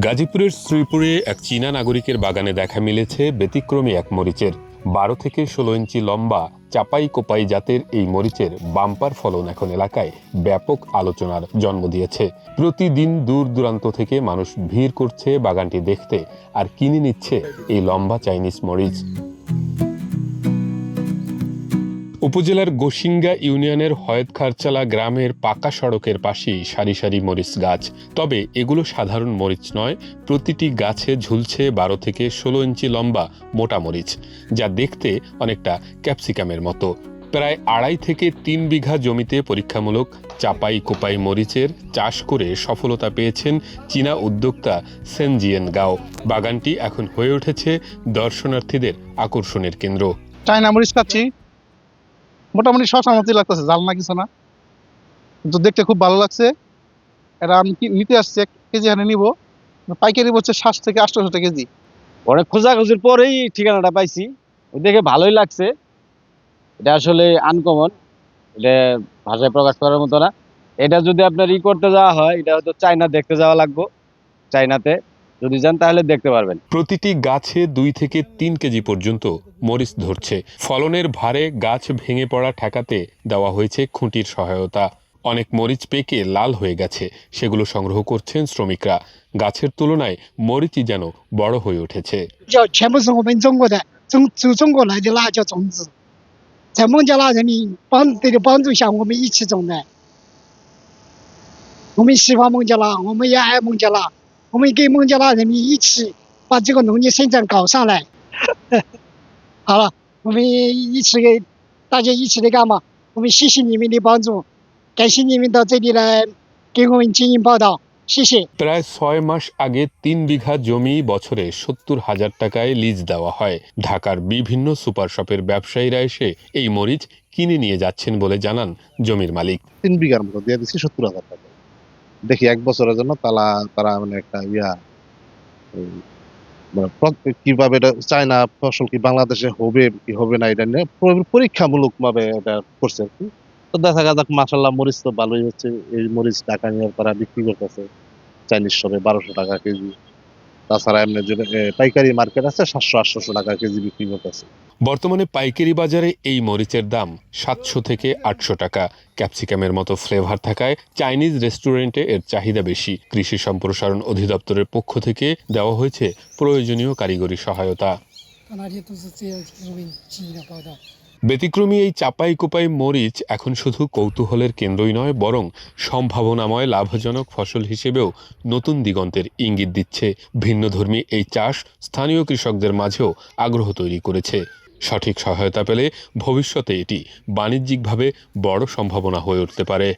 গাজীপুরের শ্রীপুরে এক চীনা নাগরিকের বাগানে দেখা মিলেছে ব্যতিক্রমী এক মরিচের ১২ থেকে ১৬ ইঞ্চি লম্বা চাপাই কোপাই জাতের এই মরিচের বাম্পার ফলন এখন এলাকায় ব্যাপক আলোচনার জন্ম দিয়েছে। প্রতিদিন দূর দূরান্ত থেকে মানুষ ভিড় করছে বাগানটি দেখতে আর কিনে নিচ্ছে এই লম্বা চাইনিজ মরিচ। উপজেলার গোসিঙ্গা ইউনিয়নের হয়েদখারচালা গ্রামের পাকা সড়কের পাশেই সারি সারি মরিচ গাছ। তবে এগুলো সাধারণ মরিচ নয়, প্রতিটি গাছে ঝুলছে ১২ থেকে ১৬ ইঞ্চি লম্বা মোটা মরিচ, যা দেখতে অনেকটা ক্যাপসিকামের মতো। প্রায় ২.৫ থেকে ৩ বিঘা জমিতে পরীক্ষামূলক চাপাই কোপাই মরিচের চাষ করে সফলতা পেয়েছেন চীনা উদ্যোক্তা সেন জিয়েন গাও। বাগানটি এখন হয়ে উঠেছে দর্শনার্থীদের আকর্ষণের কেন্দ্র। চায়না মরিচ খাচ্ছি, মোটামুটি শশার মতোই লাগতেছে, জাল না কিছু না, কিন্তু দেখতে খুব ভালো লাগছে। এটা আমি নিতে আসছি, ১ কেজি হারে নিব। পাইকারি হচ্ছে ৭০০ থেকে ৮০০ টাকা কেজি। অনেক খোঁজাখুঁজির পরেই ঠিকানাটা পাইছি, দেখে ভালোই লাগছে। এটা আসলে আনকমন, এটা ভাষায় প্রকাশ করার মতো না। এটা যদি আপনার করতে যাওয়া হয়, এটা হয়তো চায়না দেখতে যাওয়া লাগবে। চায়নাতে যদি যান তাহলে দেখতে পারবেন। প্রতিটি গাছে ২ থেকে ৩ কেজি পর্যন্ত মরিচ ধরছে। ফলনের ভারে গাছ ভেঙে পড়া ঠেকাতে দেওয়া হয়েছে খুঁটির সহায়তা। অনেক মরিচ পেকে লাল হয়ে গেছে, সেগুলো সংগ্রহ করছেন শ্রমিকরা। গাছের তুলনায় মরিচই যেন বড় হয়ে উঠেছে। 全部是我们中国的中国来的辣椒种子，在孟加拉人民帮助下，我们一起种的。我们喜欢孟加拉，我们也爱孟加拉，我们跟孟加拉人民一起把这个农业生产搞上来。好了，我们大家一起来干嘛？我们谢谢你们的帮助，感谢你们到这里来给我们进行报道。谢谢。 প্রায় ৬ মাস আগে ৩ বিঘা জমি বছরে ৭০,০০০ টাকায় লিজ দেওয়া হয়। ঢাকার বিভিন্ন সুপার শপের ব্যবসায়ীরা এসে এই মরিচ কিনে নিয়ে যাচ্ছেন বলে জানান জমির মালিক। ৩ বিঘার মতো দিয়ে দিচ্ছি ৭০,০০০ টাকা। দেখি ১ বছরের জন্য তারা মানে একটা কিভাবে এটা চায়না ফসল কি বাংলাদেশে হবে কি হবে না, এটা নিয়ে পরীক্ষামূলক ভাবে এটা করছে আর কি। তো দেখা যাক, মাশাআল্লাহ মরিচ তো ভালোই হচ্ছে। এই মরিচ ঢাকা নিয়ে তারা বিক্রি করতেছে চাইনিজ শপে ১২০০ টাকা কেজি। তাছাড়া এমনি যে পাইকারি মার্কেট আছে ৭০০-৮০০ টাকা কেজি বিক্রি করতেছে। বর্তমানে পাইকারি বাজারে এই মরিচের দাম ৭০০ থেকে ৮০০ টাকা। ক্যাপসিকামের মতো ফ্লেভার থাকায় চাইনিজ রেস্টুরেন্টে এর চাহিদা বেশি। কৃষি সম্প্রসারণ অধিদপ্তরের পক্ষ থেকে দেওয়া হয়েছে প্রয়োজনীয় কারিগরি সহায়তা। ব্যতিক্রমী এই চাপাই কোপাই মরিচ এখন শুধু কৌতূহলের কেন্দ্রই নয়, বরং সম্ভাবনাময় লাভজনক ফসল হিসেবেও নতুন দিগন্তের ইঙ্গিত দিচ্ছে। ভিন্নধর্মী এই চাষ স্থানীয় কৃষকদের মাঝেও আগ্রহ তৈরি করেছে। সঠিক সহায়তা পেলে ভবিষ্যতে এটি বাণিজ্যিকভাবে বড় সম্ভাবনা হয়ে উঠতে পারে।